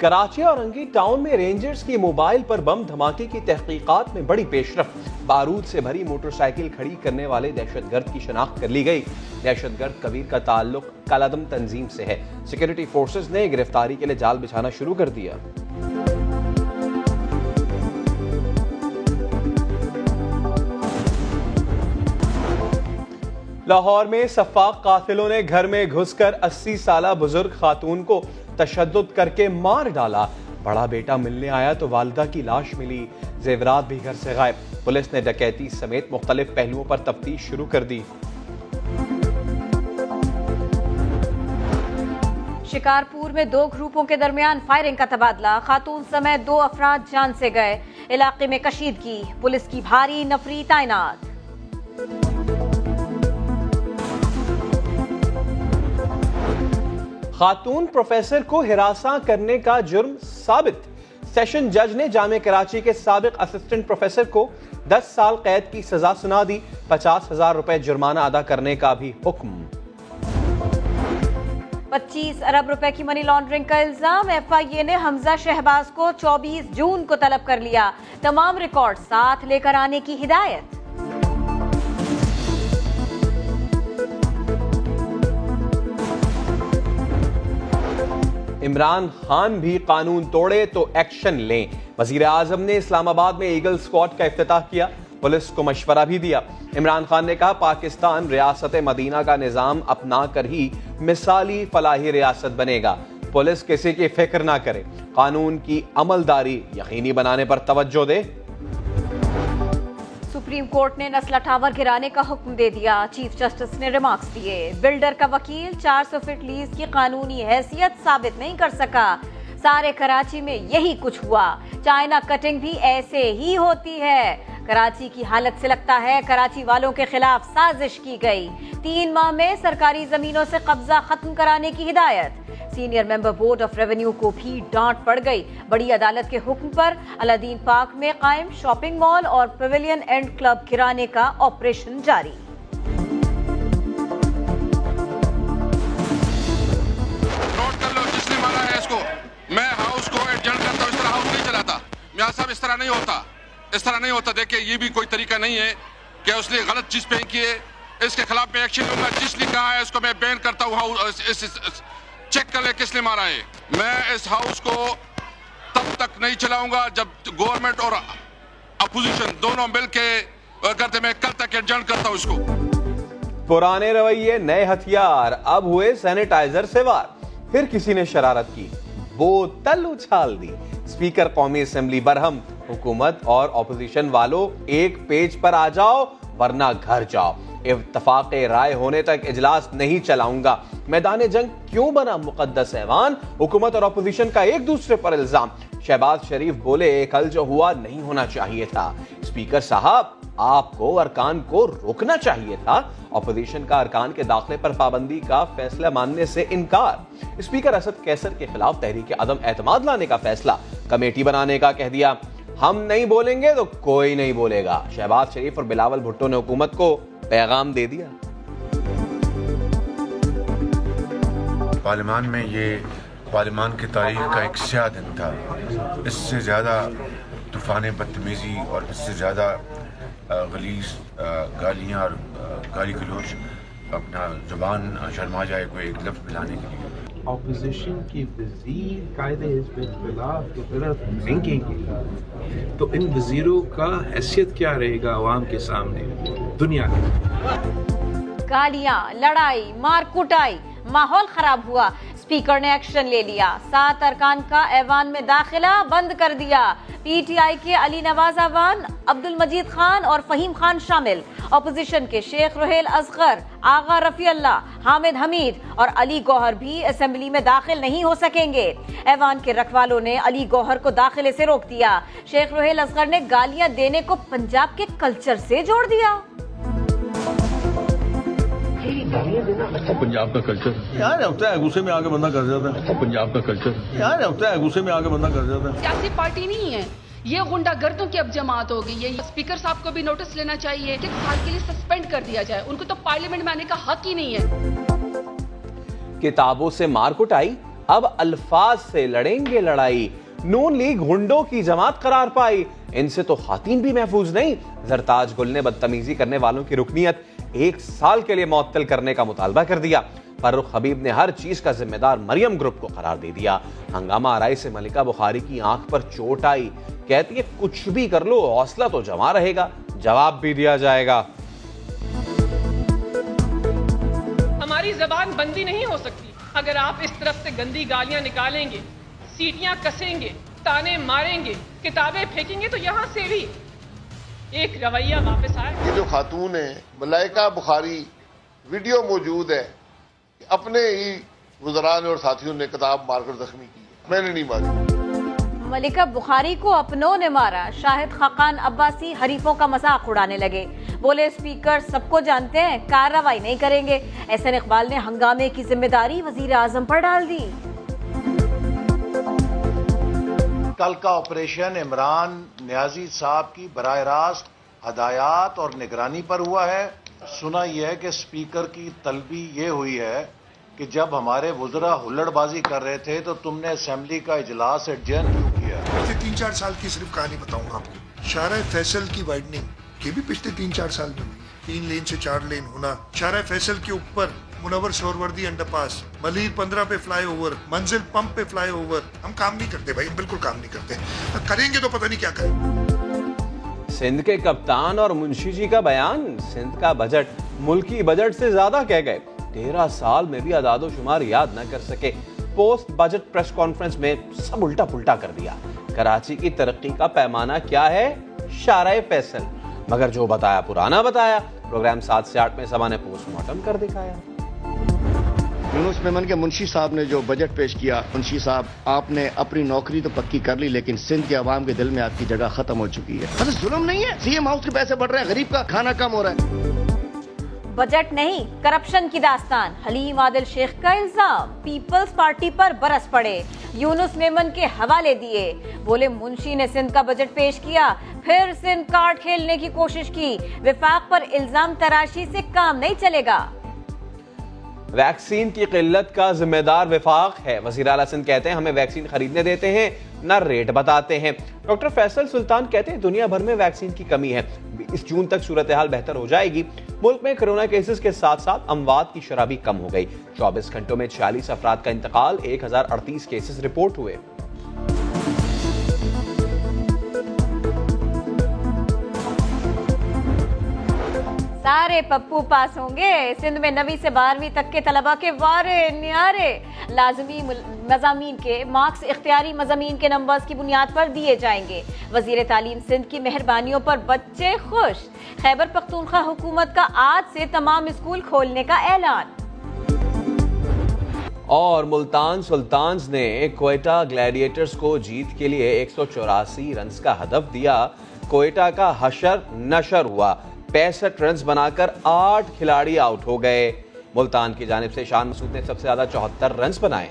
कराची और अंगी टाउन में रेंजर्स की मोबाइल पर बम धमाके की तहकीकात में बड़ी पेशरफ। बारूद से भरी मोटरसाइकिल खड़ी करने वाले दहशतगर्द की शनाख्त कर ली गई। दहशतगर्द कबीर का ताल्लुक कलअदम तंजीम से है। सिक्योरिटी फोर्सेस ने गिरफ्तारी के लिए जाल बिछाना शुरू कर दिया। लाहौर में सफाक कातिलों ने घर में घुसकर 80 साला बुजुर्ग खातून को तशद्दुद करके मार डाला। बड़ा बेटा मिलने आया तो वालिदा की लाश मिली। जेवरात भी घर से गायब। पुलिस ने डकैती समेत मुख्तलिफ पहलुओं पर तफ्तीश शुरू कर दी। शिकारपुर में 2 ग्रुपों के दरमियान फायरिंग का तबादला। खातून समेत 2 अफराद जान से गए। इलाके में कशीदगी। पुलिस की भारी नफरी तैनात। खातून प्रोफेसर को हिरासा करने का जुर्म साबित। सेशन जज ने जामे कराची के साबिक असिस्टेंट प्रोफेसर को 10 साल कैद की सजा सुना दी। 50,000 रुपए जुर्माना अदा करने का भी हुक्म। 25 अरब रुपए की मनी लॉन्ड्रिंग का इल्जाम। FIA ने हमजा शहबाज को 24 जून को तलब कर लिया। तमाम रिकॉर्ड साथ लेकर आने की हिदायत। इमरान खान भी कानून तोड़े तो एक्शन लें। वजीर आजम ने इस्लामाबाद में ईगल स्क्वाड का इफ्तिताह किया। पुलिस को मशवरा भी दिया। इमरान खान ने कहा, पाकिस्तान रियासत मदीना का निजाम अपना कर ही मिसाली फलाही रियासत बनेगा। पुलिस किसी की फिक्र ना करे, कानून की अमलदारी यकीनी बनाने पर तवज्जो दे। सुप्रीम कोर्ट ने नस्ला टावर गिराने का हुक्म दे दिया। चीफ जस्टिस ने रिमार्क्स दिए। बिल्डर का वकील 400 फीट लीज की कानूनी हैसियत साबित नहीं कर सका। सारे कराची में यही कुछ हुआ। चाइना कटिंग भी ऐसे ही होती है। कराची की हालत से लगता है कराची वालों के खिलाफ साजिश की गई। 3 माह में सरकारी जमीनों से कब्जा खत्म कराने की हिदायत। Senior member board of revenue को भी डांट पड़ गई। बड़ी अदालत के हुक्म पर अलादीन पार्क में कायम शॉपिंग मॉल और पवेलियन एंड क्लब गिराने का ऑपरेशन जारी। नोट कर लो, जिसने मारा है इसको। मैं हाउस को एडजस्ट करता हूं, इस तरह हाउस नहीं चलाता। मियां साहब, इस तरह नहीं होता, इस तरह नहीं होता। देखिए, ये भी कोई तरीका नहीं है कि उसने गलत चीज पे की है। इसके खिलाफ मैं एक्शन लूंगा। जिसने कहा है इसको मैं बैन करता हूँ। चेक कर ले किसने मारा है। मैं इस हाउस को तब तक नहीं चलाऊंगा जब गवर्नमेंट और अपोजिशन दोनों मिलके करते। मैं कल तक एडजर्न करता हूं इसको। पुराने रवैये नए हथियार, अब हुए सैनिटाइजर से वार। फिर किसी ने शरारत की, बोतल उछाल दी। स्पीकर कौमी असेंबली बरहम। हुकूमत और ऑपोजिशन वालों, एक पेज पर आ जाओ वरना घर जाओ। इत्तफाक़े राय होने तक इजलास नहीं चलाऊंगा। मैदान जंग क्यों बना मुकद्दस ऐवान? हुकूमत और अपोजिशन का एक दूसरे पर इल्जाम। शहबाज शरीफ बोले, कल जो हुआ नहीं होना चाहिए था। स्पीकर साहब, आपको अरकान को रोकना चाहिए था। अपोजिशन का अरकान के दाखिले पर पाबंदी का फैसला मानने से इनकार। स्पीकर असद कैसर के खिलाफ तहरीक अदम एतमाद लाने का फैसला। कमेटी बनाने का कह दिया। हम नहीं बोलेंगे तो कोई नहीं बोलेगा। शहबाज शरीफ और बिलावल भुट्टो ने हुकूमत को पैगाम दे दिया। पार्लियामान में ये पार्लियामान की तारीख का एक स्याह दिन था। इससे ज़्यादा तूफ़ान बदतमीज़ी और इससे ज़्यादा गलीज़ गालियाँ और गाली गलोच अपना ज़ुबान शर्मा जाए कोई एक लफ्ज़ मिलाने के लिए। ऑपोजिशन की वज़ीर कायदे हिज़्ब इख्तिलाफ की तरफ फेंकेंगे तो इन वज़ीरों का हैसियत क्या रहेगा अवाम के सामने, दुनिया में? गालियां, लड़ाई, मार कुटाई, माहौल खराब हुआ। स्पीकर ने एक्शन ले लिया। 7 अरकान का ऐवान में दाखिला बंद कर दिया। PTI के अली नवाज अवान, अब्दुल मजीद खान और फहीम खान शामिल। ऑपोजिशन के शेख रुहेल असगर, आगा रफी अल्लाह, हामिद हमीद और अली गौहर भी असेंबली में दाखिल नहीं हो सकेंगे। ऐवान के रखवालों ने अली गौहर को दाखिले से रोक दिया। शेख रुहेल असगर ने गालियां देने को पंजाब के कल्चर से जोड़ दिया। पंजाब का कल्चर यार होता है, गुस्से में आके बंदा कर जाता है। पंजाब का कल्चर यार होता है, गुस्से में आके बंदा कर जाता है। सियासी पार्टी नहीं है ये, गुंडागर्दों की अब जमात हो गई है। स्पीकर साहब को भी नोटिस लेना चाहिए कि 1 साल के लिए सस्पेंड कर दिया जाए। उनको तो पार्लियामेंट में आने का हक ही नहीं है। किताबों से मार कुटाई, अब अल्फाज से लड़ेंगे लड़ाई। नून लीग हुंडों की जमात करार पाई, इनसे तो खातीन भी महफूज नहीं। जरताज गुल ने बदतमीजी करने वालों की रुकनियत 1 साल के लिए मुअत्तल करने का मुतालबा कर दिया। फर्रुख हबीब ने हर चीज का जिम्मेदार मरियम ग्रुप को करार दे दिया। हंगामा आराई से मलिका बुखारी की आंख पर चोट आई, कहती है कुछ भी कर लो हौसला तो जमा रहेगा, जवाब भी दिया जाएगा। हमारी जबान बंदी नहीं हो सकती। अगर आप इस तरफ से गंदी गालियां निकालेंगे, सीटियां कसेंगे, ताने मारेंगे, किताबें फेंकेंगे तो यहां से भी एक रवैया वापस आए। ये जो खातून है मलाइका बुखारी, वीडियो मौजूद है, अपने ही वज़रान और साथियों ने किताब मारकर जख्मी की, मैंने नहीं मारी। मलिका बुखारी को अपनों ने मारा। शाहिद खाकान अब्बासी हरीफों का मजाक उड़ाने लगे, बोले स्पीकर सबको जानते हैं, कार्रवाई नहीं करेंगे। एहसन इकबाल ने हंगामे की जिम्मेदारी वजीर आजम पर डाल दी। कल का ऑपरेशन इमरान नियाजी साहब की बराह रास्त हदायत और निगरानी पर हुआ है। सुना यह है कि स्पीकर की तलबी ये हुई है कि जब हमारे वुज़रा हुल्लड़बाजी कर रहे थे तो तुमने असेंबली का इजलास एडजर्न क्यों किया? पिछले 3-4 साल की सिर्फ कहानी बताऊंगा आपको। शारा फैसल की वाइडनिंग ये भी पिछले 3-4 साल में हुई। 3 लेन से 4 लेन होना, शारा फैसल के ऊपर मुनव्वर सोहरवर्दी अंडरपास, मलीर 15 पे फ्लाईओवर, मंजिल पंप पे फ्लाईओवर। हम काम नहीं करते भाई, बिल्कुल काम नहीं करते। करेंगे तो पता नहीं क्या करेंगे। सिंध के कप्तान और मुंशी जी का बयान, सिंध का बजट मुल्की बजट से ज्यादा कह गए। 13 साल में भी अदादो शुमार याद न कर सके। पोस्ट बजट प्रेस कॉन्फ्रेंस में सब उल्टा पुल्टा कर दिया। कराची की तरक्की का पैमाना क्या है? शारा फैसल। मगर जो बताया पुराना बताया। प्रोग्राम 7 से 8 में सभा ने पोस्टमार्टम कर दिखाया। यूनुस मेमन के मुंशी साहब ने जो बजट पेश किया, मुंशी साहब आपने अपनी नौकरी तो पक्की कर ली, लेकिन सिंध के अवाम के दिल में आपकी जगह खत्म हो चुकी है। अरे जुल्म नहीं है, सीएम हाउस के पैसे बढ़ रहे हैं, गरीब का खाना कम हो रहा है। बजट नहीं, करप्शन की दास्तान। हलीम आदिल शेख का इल्जाम, पीपल्स पार्टी पर बरस पड़े। यूनुस मेमन के हवाले दिए, बोले मुंशी ने सिंध का बजट पेश किया, फिर सिंध कार्ड खेलने की कोशिश की। विफाक पर इल्जाम तराशी से काम नहीं चलेगा। वैक्सीन की किल्लत का जिम्मेदार विफाक है। वज़ीर आला सिंध कहते हैं हमें वैक्सीन खरीदने देते हैं, न रेट बताते हैं। डॉक्टर फैसल सुल्तान कहते हैं दुनिया भर में वैक्सीन की कमी है, 20 जून तक सूरत हाल बेहतर हो जाएगी। मुल्क में कोरोना केसेस के साथ साथ अमवात की शरह भी कम हो गई। 24 घंटों में 40 अफराद का इंतकाल, 1038 केसेस रिपोर्ट हुए। सारे पप्पू पास होंगे। सिंध में 9वीं से 12वीं तक के तलबा के वारे न्यारे। लाजमी मज़ामीन के मार्क्स इख्तियारी मज़ामीन के नंबर्स की बुनियाद पर दिए जाएंगे। वज़ीर तालीम सिंध की मेहरबानियों पर बच्चे खुश। खैबर पख्तूनख्वा हुकूमत का आज से तमाम स्कूल खोलने का ऐलान। और मुल्तान सुल्तान्स ने क्वेटा ग्लैडिएटर्स को जीत के लिए 184 रन का हदफ दिया। क्वेटा का हशर नशर हुआ, 65 रन बनाकर 8 खिलाड़ी आउट हो गए। मुल्तान की जानिब से शान मसूद ने सबसे ज्यादा 74 रन बनाए।